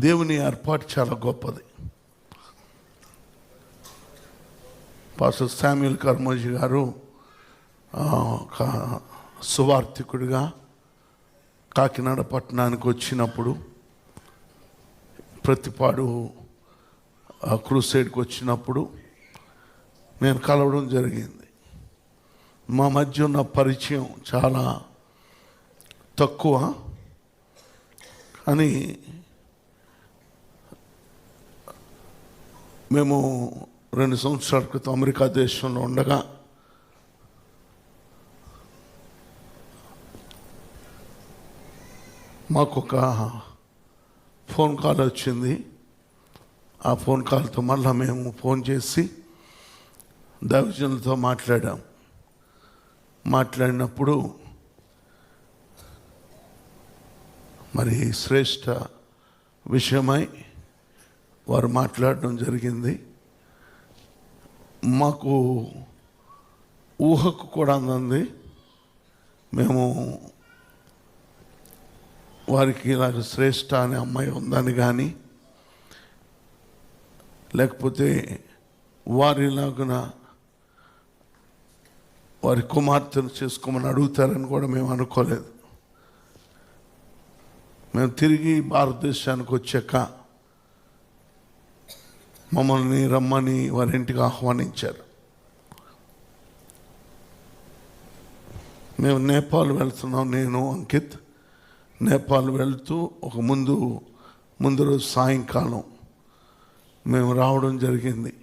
దేవుని ఏర్పాటు చాలా గొప్పది. పాస్టర్ శామ్యూల్ కర్మోజీ గారు సువార్థికుడిగా కాకినాడ పట్టణానికి వచ్చినప్పుడు, ప్రతిపాడు క్రూసైడ్కి వచ్చినప్పుడు నేను కలవడం జరిగింది. మా మధ్య ఉన్న పరిచయం చాలా తక్కువ, అని మేము 2 సంవత్సరాల క్రితం అమెరికా దేశంలో ఉండగా మాకు ఒక ఫోన్ కాల్ వచ్చింది. ఆ ఫోన్ కాల్తో మళ్ళీ మేము ఫోన్ చేసి దైవజనులతో మాట్లాడినప్పుడు మరి శ్రేష్ఠ విషయమై వారు మాట్లాడడం జరిగింది. మాకు ఊహకు కూడా అందంది. మేము వారికి ఇలాగ శ్రేష్ఠ అనే అమ్మాయి ఉందని కానీ, లేకపోతే వారిలాగున వారి కుమార్తెను చేసుకోమని అడుగుతారని కూడా మేము అనుకోలేదు. మేము తిరిగి భారతదేశానికి వచ్చాక మమ్మల్ని రమ్మని వారి ఇంటికి ఆహ్వానించారు. మేము నేపాల్ వెళ్తున్నాం. నేను అంకిత్ నేపాల్ వెళ్తూ ఒక ముందు రోజు సాయంకాలం మేము రావడం జరిగింది.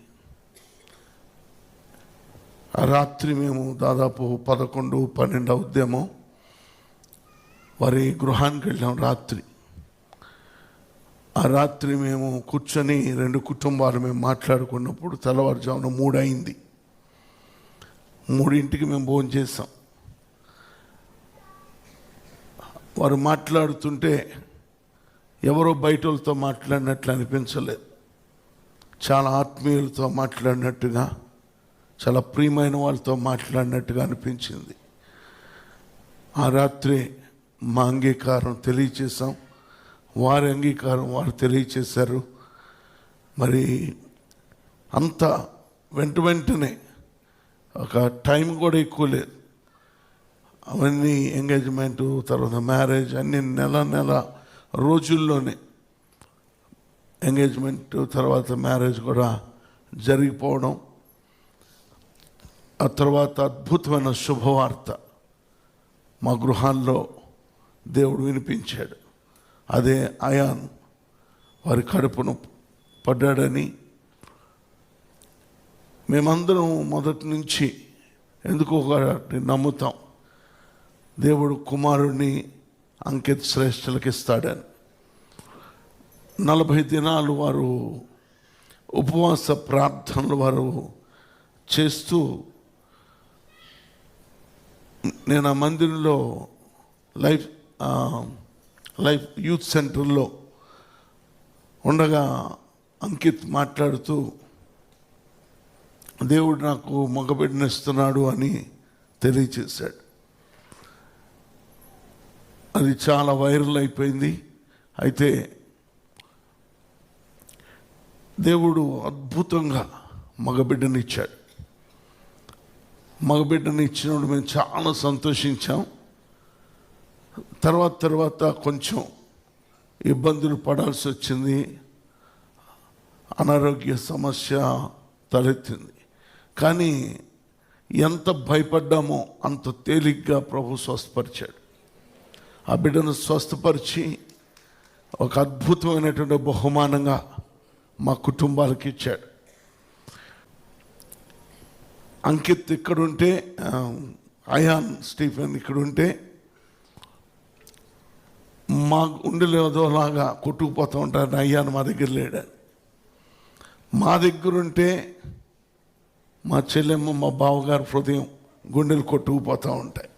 ఆ రాత్రి మేము దాదాపు 11-12 అవుద్దేమో వారి గృహానికి వెళ్ళాం. ఆ రాత్రి మేము కూర్చొని 2 కుటుంబాలు మేము మాట్లాడుకున్నప్పుడు తెల్లవారుజామున 3 అయింది. 3ంటికి మేము భోజనం చేసాం. వారు మాట్లాడుతుంటే ఎవరో బయట వాళ్ళతో మాట్లాడినట్లు అనిపించలేదు. చాలా ఆత్మీయులతో మాట్లాడినట్టుగా, చాలా ప్రియమైన వాళ్ళతో మాట్లాడినట్టుగా అనిపించింది. ఆ రాత్రి మా అంగీకారం తెలియచేసాం, వారి అంగీకారం వారు తెలియచేశారు. మరి అంతా వెంటనే ఒక టైం కూడా ఎక్కువ లేదు. అవన్నీ ఎంగేజ్మెంటు, తర్వాత మ్యారేజ్ అన్ని నెల రోజుల్లోనే ఎంగేజ్మెంట్ తర్వాత మ్యారేజ్ కూడా జరిగిపోవడం. ఆ తర్వాత అద్భుతమైన శుభవార్త మా గృహాల్లో దేవుడు వినిపించాడు. అదే అయాన్ వారి కడుపును పడ్డాడని. మేమందరం మొదటి నుంచి ఎందుకో నమ్ముతాం, దేవుడు కుమారుడిని అంకిత్ శ్రేష్ఠులకి ఇస్తాడని. 40 దినాలు వారు ఉపవాస ప్రార్థనలు వారు చేస్తూ, నేను ఆ మందిరంలో లైఫ్ యూత్ సెంటర్లో ఉండగా అంకిత్ మాట్లాడుతూ దేవుడు నాకు మగబిడ్డనిస్తున్నాడు అని తెలియచేశాడు. అది చాలా వైరల్ అయిపోయింది. అయితే దేవుడు అద్భుతంగా మగబిడ్డనిచ్చాడు. మగబిడ్డని ఇచ్చినప్పుడు మేము చాలా సంతోషించాం. తర్వాత కొంచెం ఇబ్బందులు పడాల్సి వచ్చింది. అనారోగ్య సమస్య తలెత్తింది. కానీ ఎంత భయపడ్డామో అంత తేలిగ్గా ప్రభు స్వస్థపరిచాడు. ఆ బిడ్డను స్వస్థపరిచి ఒక అద్భుతమైనటువంటి బహుమానంగా మా కుటుంబాలకు ఇచ్చాడు. అంకిత్ ఇక్కడుంటే, అయాన్ స్టీఫెన్ ఇక్కడుంటే మా గుండెలేదోలాగా కొట్టుకుపోతూ ఉంటారు. అయ్యాను మా దగ్గర లేడని. మా దగ్గరుంటే మా చెల్లెమ్మ, మా బావగారు హృదయం గుండెలు కొట్టుకుపోతూ ఉంటాయి.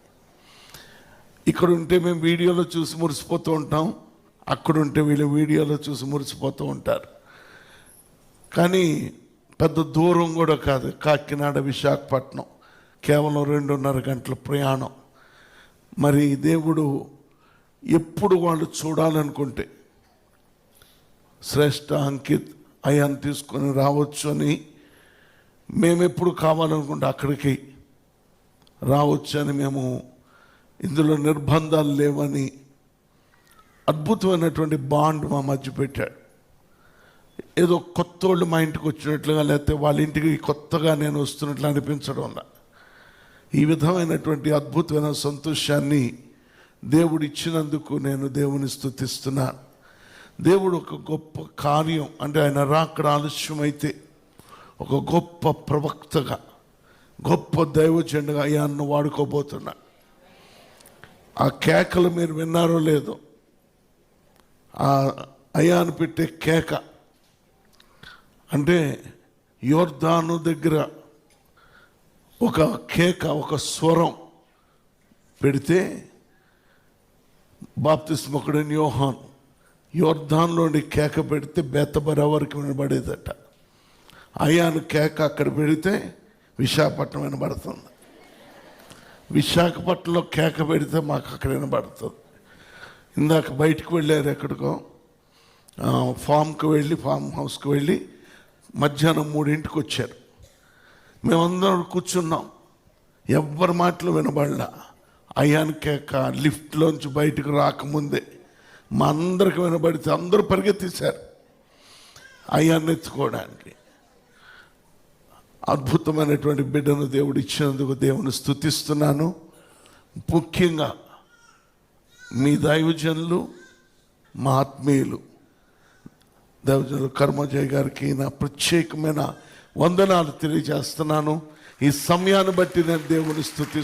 ఇక్కడుంటే మేము వీడియోలో చూసి మురిసిపోతూ ఉంటాం, అక్కడుంటే వీళ్ళు వీడియోలో చూసి మురిసిపోతూ ఉంటారు. కానీ పెద్ద దూరం కూడా కాదు. కాకినాడ విశాఖపట్నం కేవలం 2.5 గంటల ప్రయాణం. మరి దేవుడు ఎప్పుడు వాళ్ళు చూడాలనుకుంటే శ్రేష్ఠ అంకిత్ అయాన్ని తీసుకొని రావచ్చు అని మేము ఎప్పుడు కావాలనుకుంటే అక్కడికి రావచ్చు అని మేము ఇందులో నిర్బంధాలు లేవని అద్భుతమైనటువంటి బాండ్ మా మధ్య పెట్టాడు. ఏదో కొత్త వాళ్ళు మా ఇంటికి వచ్చినట్లుగా లేకపోతే వాళ్ళ ఇంటికి కొత్తగా నేను వస్తున్నట్లు అనిపించడం వల్ల ఈ విధమైనటువంటి అద్భుతమైన సంతోషాన్ని దేవుడు ఇచ్చినందుకు నేను దేవుని స్తుతిస్తున్నాను. దేవుడు ఒక గొప్ప కార్యం అంటే ఆయన రాకడ ఆలస్యమైతే ఒక గొప్ప ప్రవక్తగా గొప్ప దైవజనుడిగా అయాన్ని వాడుకోబోతున్నా. ఆ కేకలు మీరు విన్నారో లేదో, ఆ అయాను పెట్టే కేక అంటే యోర్దాను దగ్గర ఒక కేక, ఒక స్వరం పెడితే బాప్తిస్మకుడైన యోహాను యోర్దాన్లోని కేక పెడితే బెతబరా వరకు వినబడేదట. అయాను కేక అక్కడ పెడితే విశాఖపట్నం వినబడుతుంది. విశాఖపట్నంలో కేక పెడితే మాకు అక్కడ వినబడుతుంది. ఇందాక బయటకు వెళ్ళారు ఎక్కడికో, ఫామ్ హౌస్కి వెళ్ళి మధ్యాహ్నం 3 వచ్చారు. మేమందరం కూర్చున్నాం, ఎవ్వరి మాటలు వినబడలా. అయాన్ కేక లిఫ్ట్లోంచి బయటకు రాకముందే మా అందరికి వినబడితే అందరూ పరిగెత్తేశారు అయాన్ని ఎత్తుకోవడానికి. అద్భుతమైనటువంటి బిడ్డను దేవుడు ఇచ్చినందుకు దేవుని స్తుతిస్తున్నాను. ముఖ్యంగా మీ దైవజనులు, మా ఆత్మీయులు దైవజనులు కర్మజయ్ గారికి నా ప్రత్యేకమైన వందనాలు తెలియజేస్తున్నాను. ఈ సమయాన్ని బట్టి నేను దేవుని స్తుతిస్తున్నాను.